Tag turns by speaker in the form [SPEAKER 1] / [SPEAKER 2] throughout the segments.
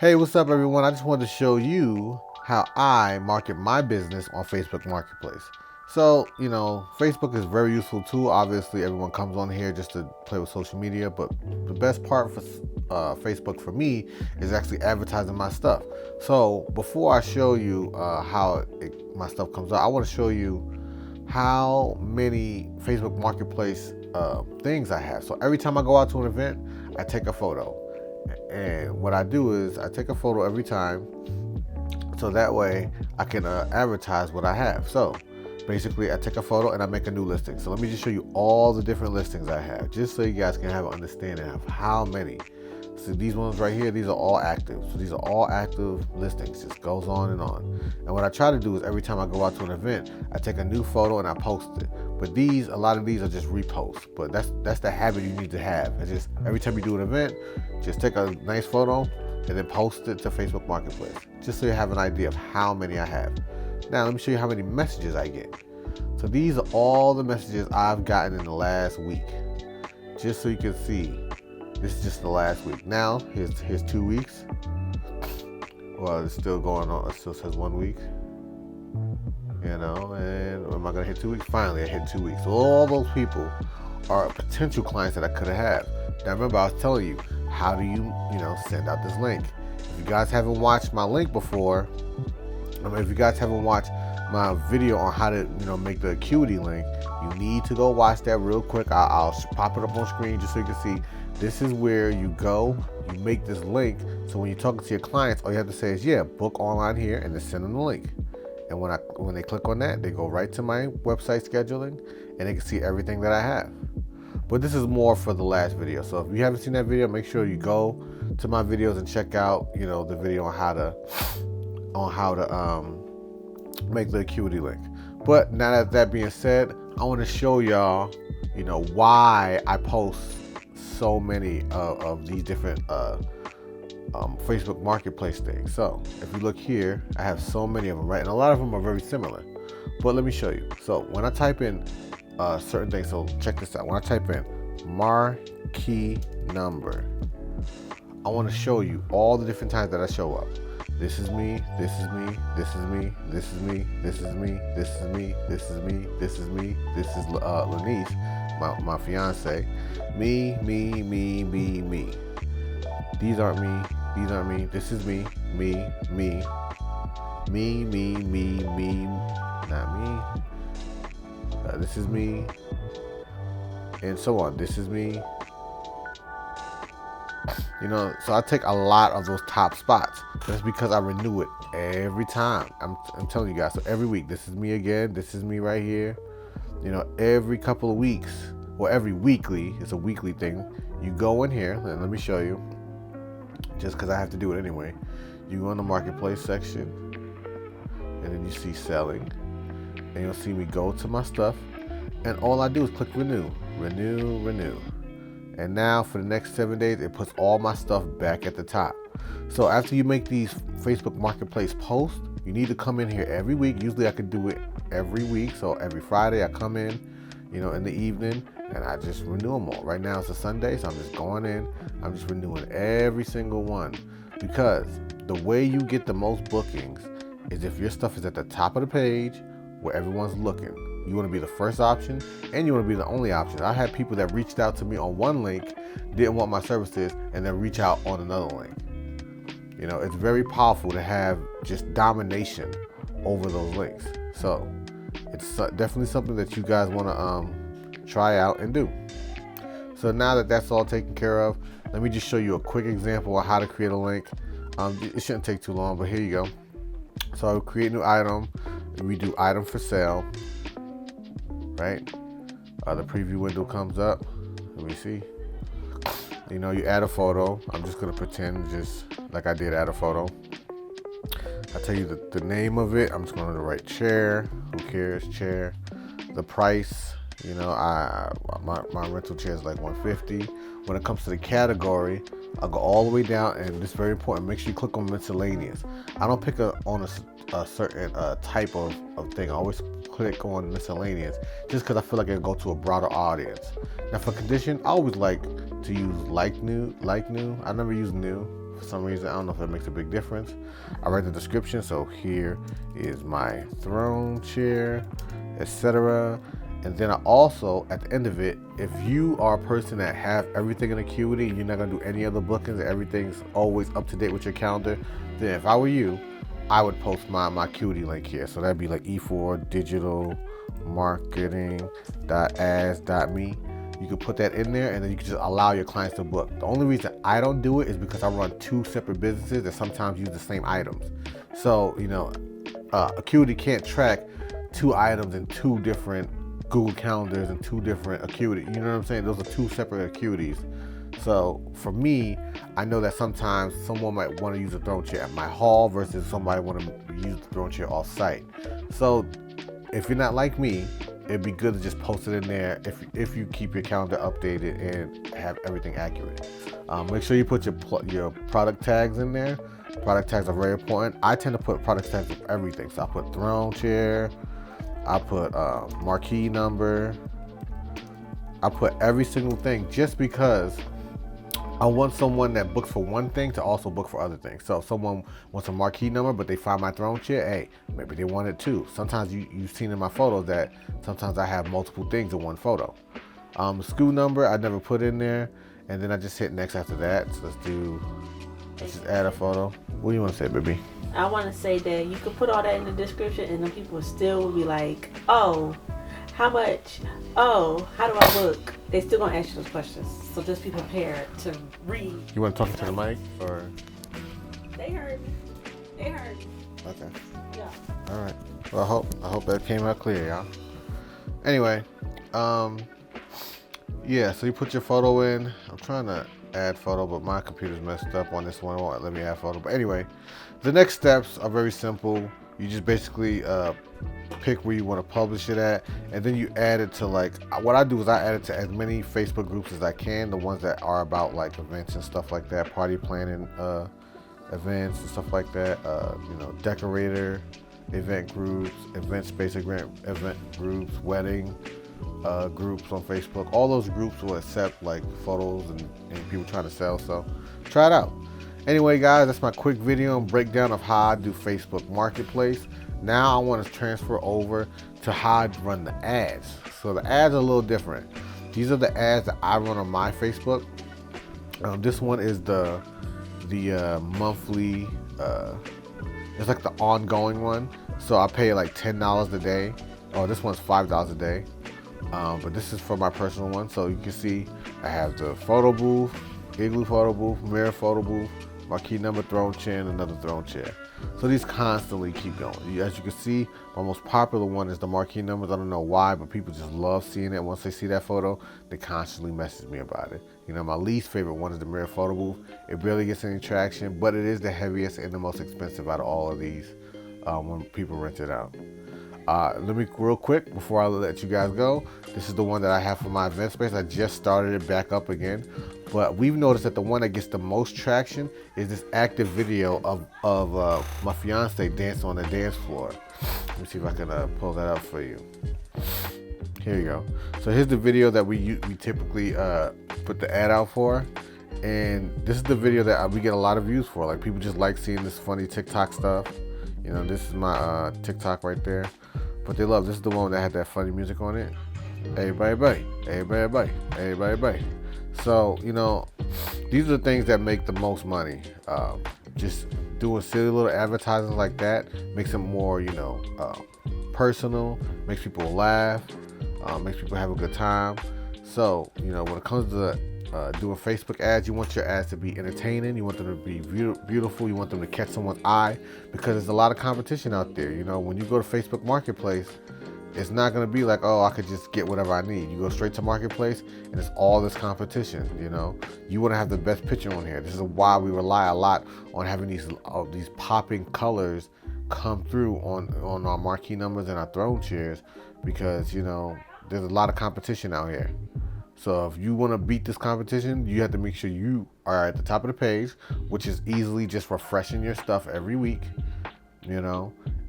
[SPEAKER 1] Hey, what's up, everyone? I just wanted to show you how I market my business on Facebook Marketplace. So, Facebook is a very useful tool. Obviously, everyone comes on here just to play with social media, but the best part for Facebook for me is actually advertising my stuff. So, before I show you how my stuff comes out, I want to show you how many Facebook Marketplace things I have. So, every time I go out to an event, I take a photo. And what I do is I take a photo every time, so that way I can advertise what I have. So basically I take a photo and I make a new listing. So let me just show you all the different listings I have, just so you guys can have an understanding of how many. So these ones right here, these are all active. So these are all active listings. Just goes on and on. And what I try to do is every time I go out to an event, I take a new photo and I post it. But a lot of these are just reposts. But that's the habit you need to have. It's just every time you do an event, just take a nice photo and then post it to Facebook Marketplace, just so you have an idea of how many I have. Now let me show you how many messages I get. So these are all the messages I've gotten in the last week, just so you can see. This is just the last week. Now here's 2 weeks. Well, it's still going on. It still says 1 week. And am I gonna hit 2 weeks? Finally, I hit 2 weeks. So all those people are potential clients that I could have. Now remember, I was telling you, how do you send out this link? If you guys haven't watched my link before, if you guys haven't watched my video on how to make the Acuity link, you need to go watch that real quick. I'll pop it up on screen just so you can see. This is where you go, you make this link, so when you're talking to your clients, all you have to say is, yeah, book online here, and then send them the link. And when they click on that, they go right to my website scheduling, and they can see everything that I have. But this is more for the last video. So if you haven't seen that video, make sure you go to my videos and check out, the video on how to make the Acuity link. But now that being said, I want to show y'all, why I post so many of these different Facebook Marketplace things. So if you look here, I have so many of them, right? And a lot of them are very similar. But let me show you. So when I type in certain things, so check this out. When I type in marquee number, I want to show you all the different times that I show up. This is me, this is me, this is me, this is me, this is me, this is me, this is me, this is me, this is Lanice, my fiance. Me. These aren't me, this is me, not me. This is me, and so on. This is me. So I take a lot of those top spots. That's because I renew it every time. I'm telling you guys. So every week, this is me again. This is me right here. Every couple of weeks, or every weekly, it's a weekly thing. You go in here, and let me show you, just because I have to do it anyway. You go in the marketplace section, and then you see selling, and you'll see me go to my stuff, and all I do is click renew. And now for the next 7 days, it puts all my stuff back at the top. So after you make these Facebook Marketplace posts, you need to come in here every week. Usually I could do it every week. So every Friday I come in, in the evening, and I just renew them all. Right now it's a Sunday, so I'm just going in. I'm just renewing every single one. Because the way you get the most bookings is if your stuff is at the top of the page where everyone's looking. You want to be the first option, and you want to be the only option. I had people that reached out to me on one link, didn't want my services, and then reach out on another link. It's very powerful to have just domination over those links. So it's definitely something that you guys want to try out and do. So now that that's all taken care of, let me just show you a quick example of how to create a link. It shouldn't take too long, but here you go. So I'll create a new item, and we do item for sale. Right? The preview window comes up. Let me see. You add a photo. I'm just gonna pretend just like I did add a photo. I tell you the name of it. I'm just gonna write chair. Who cares? Chair. The price. My rental chair is like $150. When it comes to the category, I'll go all the way down, and it's very important. Make sure you click on miscellaneous. I don't pick on a certain type of thing. I always click on miscellaneous just because I feel like it'll go to a broader audience. Now for condition, I always like to use like new. I never use new. for some reason. I don't know if that makes a big difference. I write the description. So here is my throne chair, etc. And then I also, at the end of it, if you are a person that have everything in Acuity, you're not gonna do any other bookings, everything's always up to date with your calendar, then if I were you, I would post my Acuity link here. So that'd be like E4 digital marketing.ads.me. You can put that in there, and then you can just allow your clients to book. The only reason I don't do it is because I run 2 separate businesses that sometimes use the same items. So, Acuity can't track 2 items in 2 different Google calendars and 2 different Acuity. You know what I'm saying? Those are 2 separate Acuities. So for me, I know that sometimes someone might want to use a throne chair at my hall versus somebody want to use the throne chair off site. So if you're not like me, it'd be good to just post it in there if you keep your calendar updated and have everything accurate. Make sure you put your product tags in there. Product tags are very important. I tend to put product tags of everything. So I put throne chair, I put marquee number, I put every single thing just because I want someone that books for one thing to also book for other things. So if someone wants a marquee number, but they find my throne chair, hey, maybe they want it too. Sometimes you've seen in my photos that sometimes I have multiple things in one photo. The SKU number, I never put in there. And then I just hit next after that. So let's just add a photo. What do you want to say, baby?
[SPEAKER 2] I want to say that you could put all that in the description and then people still will be like, oh, how much? Oh, how do I book? They still gonna ask you those questions. So just be prepared to read.
[SPEAKER 1] You want to talk to the mic or?
[SPEAKER 2] They heard me.
[SPEAKER 1] Okay.
[SPEAKER 2] Yeah.
[SPEAKER 1] All right. Well, I hope that came out clear, y'all. Anyway, yeah. So you put your photo in. I'm trying to add photo, but my computer's messed up on this one. It won't let me add photo. But anyway, the next steps are very simple. You just basically pick where you want to publish it at, and then you add it to, like, what I do is I add it to as many Facebook groups as I can, the ones that are about like events and stuff like that, party planning events and stuff like that, decorator event groups, event space event groups, wedding groups on Facebook. All those groups will accept like photos and people trying to sell, so try it out. Anyway, guys, that's my quick video and breakdown of how I do Facebook Marketplace. Now I want to transfer over to how I run the ads. So the ads are a little different. These are the ads that I run on my Facebook. This one is the monthly, it's like the ongoing one. So I pay like $10 a day. Oh, this one's $5 a day. But this is for my personal one. So you can see I have the photo booth, igloo photo booth, mirror photo booth, marquee number throne chair, and another throne chair. So these constantly keep going. As you can see, my most popular one is the marquee numbers. I don't know why, but people just love seeing it. Once they see that photo, they constantly message me about it. My least favorite one is the mirror photo booth. It barely gets any traction, but it is the heaviest and the most expensive out of all of these when people rent it out. Let me real quick before I let you guys go. This is the one that I have for my event space. I just started it back up again, but we've noticed that the one that gets the most traction is this active video of my fiance dancing on the dance floor. Let me see if I can pull that up for you. Here you go. So here's the video that we typically put the ad out for, and this is the video that we get a lot of views for. Like, people just like seeing this funny TikTok stuff. This is my TikTok right there. But they love this. Is the one that had that funny music on it. Everybody, buddy. Everybody, buddy. Everybody, buddy. So, these are the things that make the most money. Just doing silly little advertising like that makes it more, personal, makes people laugh, makes people have a good time. So, when it comes to doing Facebook ads, you want your ads to be entertaining, you want them to be beautiful, you want them to catch someone's eye, because there's a lot of competition out there. When you go to Facebook Marketplace, it's not going to be like, oh, I could just get whatever I need. You go straight to Marketplace and it's all this competition. You want to have the best picture on here. This is why we rely a lot on having these popping colors come through on our marquee numbers and our throne chairs, because there's a lot of competition out here. So if you want to beat this competition, you have to make sure you are at the top of the page, which is easily just refreshing your stuff every week,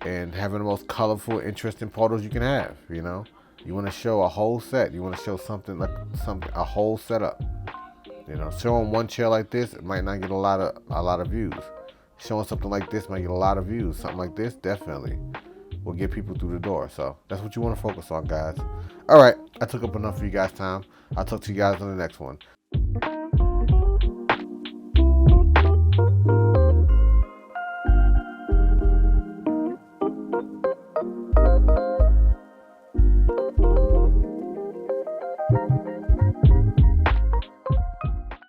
[SPEAKER 1] and having the most colorful, interesting photos you can have. You want to show a whole set. You want to show something like a whole setup. You know, showing one chair like this, it might not get a lot of views. Showing something like this might get a lot of views. Something like this definitely will get people through the door. So that's what you want to focus on, guys. All right, I took up enough of you guys' time. I'll talk to you guys on the next one.